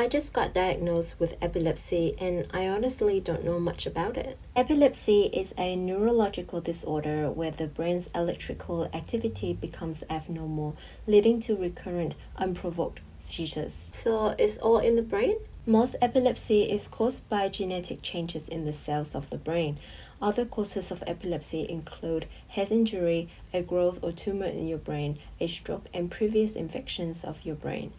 I just got diagnosed with epilepsy and I honestly don't know much about it. Epilepsy is a neurological disorder where the brain's electrical activity becomes abnormal, leading to recurrent, unprovoked seizures. So it's all in the brain? Most epilepsy is caused by genetic changes in the cells of the brain. Other causes of epilepsy include head injury, a growth or tumor in your brain, a stroke, and previous infections of your brain.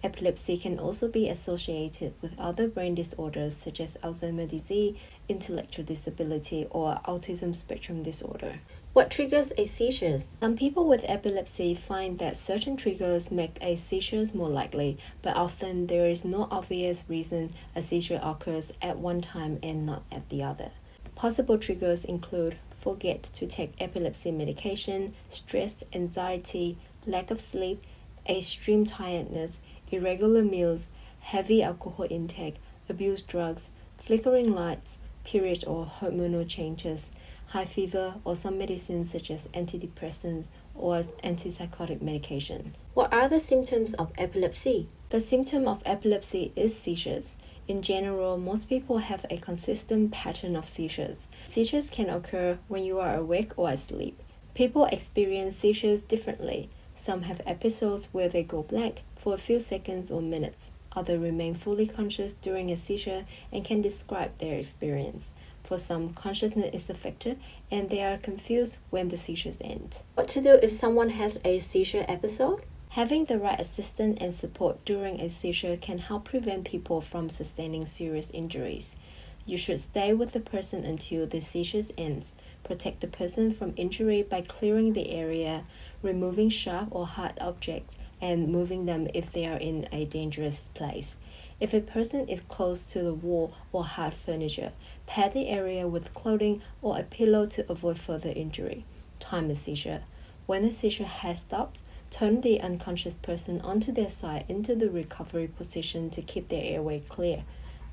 Epilepsy can also be associated with other brain disorders such as Alzheimer's disease, intellectual disability, or autism spectrum disorder. What triggers a seizure? Some people with epilepsy find that certain triggers make a seizure more likely, but often there is no obvious reason a seizure occurs at one time and not at the other. Possible triggers include forget to take epilepsy medication, stress, anxiety, lack of sleep, extreme tiredness, irregular meals, heavy alcohol intake, abuse drugs, flickering lights, period or hormonal changes, high fever, or some medicines such as antidepressants or antipsychotic medication. What are the symptoms of epilepsy? The symptom of epilepsy is seizures. In general, most people have a consistent pattern of seizures. Seizures can occur when you are awake or asleep. People experience seizures differently. Some have episodes where they go blank for a few seconds or minutes. Others remain fully conscious during a seizure and can describe their experience. For some, consciousness is affected and they are confused when the seizures end. What to do if someone has a seizure episode? Having the right assistance and support during a seizure can help prevent people from sustaining serious injuries. You should stay with the person until the seizure ends. Protect the person from injury by clearing the area, removing sharp or hard objects, and moving them if they are in a dangerous place. If a person is close to the wall or hard furniture, pad the area with clothing or a pillow to avoid further injury. Time a seizure. When the seizure has stopped, turn the unconscious person onto their side into the recovery position to keep their airway clear.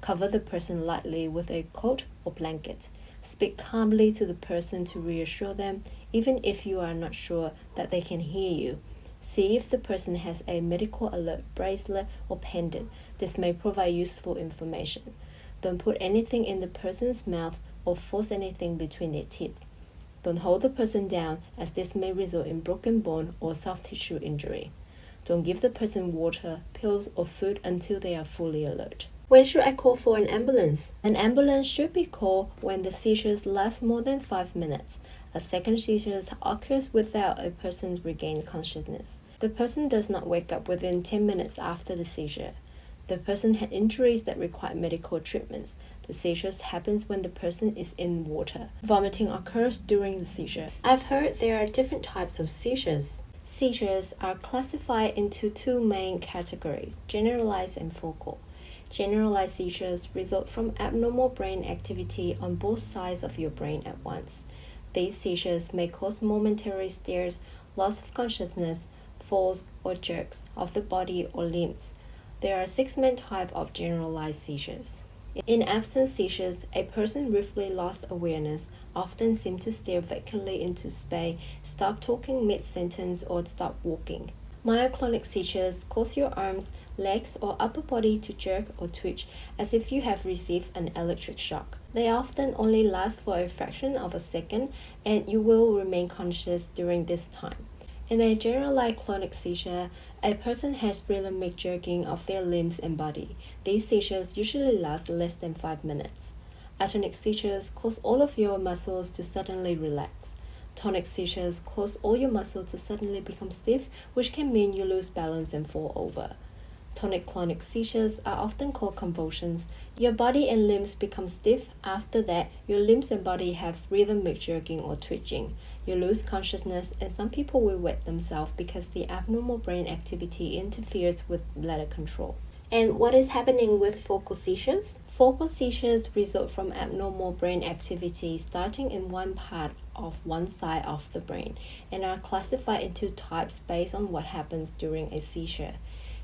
Cover the person lightly with a coat or blanket. Speak calmly to the person to reassure them, even if you are not sure that they can hear you. See if the person has a medical alert bracelet or pendant. This may provide useful information. Don't put anything in the person's mouth or force anything between their teeth. Don't hold the person down, as this may result in broken bone or soft tissue injury. Don't give the person water, pills, or food until they are fully alert. When should I call for an ambulance? An ambulance should be called when the seizures last more than 5 minutes. A second seizure occurs without a person regains consciousness. The person does not wake up within 10 minutes after the seizure. The person had injuries that require medical treatments. The seizures happens when the person is in water. Vomiting occurs during the seizure. I've heard there are different types of seizures. Seizures are classified into two main categories, generalized and focal. Generalized seizures result from abnormal brain activity on both sides of your brain at once. These seizures may cause momentary stares, loss of consciousness, falls or jerks of the body or limbs. There are 6 main types of generalized seizures. In absent seizures, a person briefly lost awareness, often seems to stare vacantly into space, stop talking mid-sentence, or stop walking. Myoclonic seizures cause your arms, legs, or upper body to jerk or twitch as if you have received an electric shock. They often only last for a fraction of a second, and you will remain conscious during this time. In a generalized clonic seizure, a person has rhythmic jerking of their limbs and body. These seizures usually last less than 5 minutes. Atonic seizures cause all of your muscles to suddenly relax. Tonic seizures cause all your muscles to suddenly become stiff, which can mean you lose balance and fall over. Tonic-clonic seizures are often called convulsions. Your body and limbs become stiff. After that, your limbs and body have rhythmic jerking or twitching. You lose consciousness, and some people will wet themselves because the abnormal brain activity interferes with bladder control. And what is happening with focal seizures? Focal seizures result from abnormal brain activity starting in one part of one side of the brain and are classified into types based on what happens during a seizure.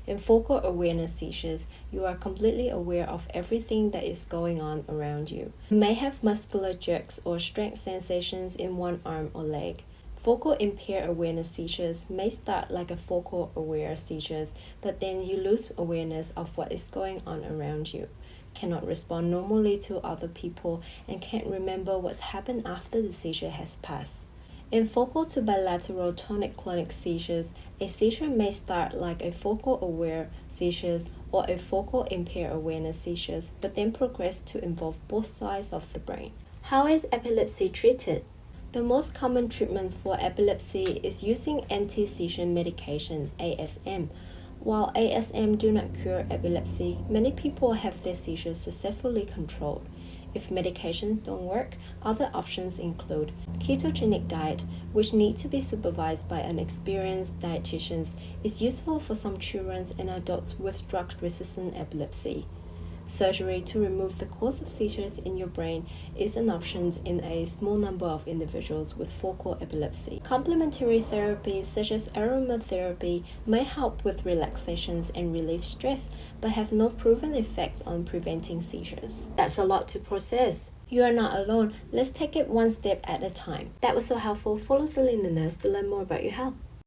In focal awareness seizures, you are completely aware of everything that is going on around you. You may have muscular jerks or strength sensations in one arm or leg. Focal impaired awareness seizures may start like a focal aware seizures, but then you lose awareness of what is going on around you, cannot respond normally to other people, and can't remember what's happened after the seizure has passed. In focal to bilateral tonic-clonic seizures, a seizure may start like a focal aware seizures or a focal impaired awareness seizures, but then progress to involve both sides of the brain. How is epilepsy treated? The most common treatment for epilepsy is using anti-seizure medication, ASM. While ASM do not cure epilepsy, many people have their seizures successfully controlled. If medications don't work, other options include ketogenic diet, which need to be supervised by an experienced dietitian, is useful for some children and adults with drug-resistant epilepsy. Surgery to remove the cause of seizures in your brain is an option in a small number of individuals with focal epilepsy. Complementary therapies such as aromatherapy may help with relaxations and relieve stress, but have no proven effects on preventing seizures. That's a lot to process. You are not alone. Let's take it one step at a time. That was so helpful. Follow Selene the Nurse to learn more about your health.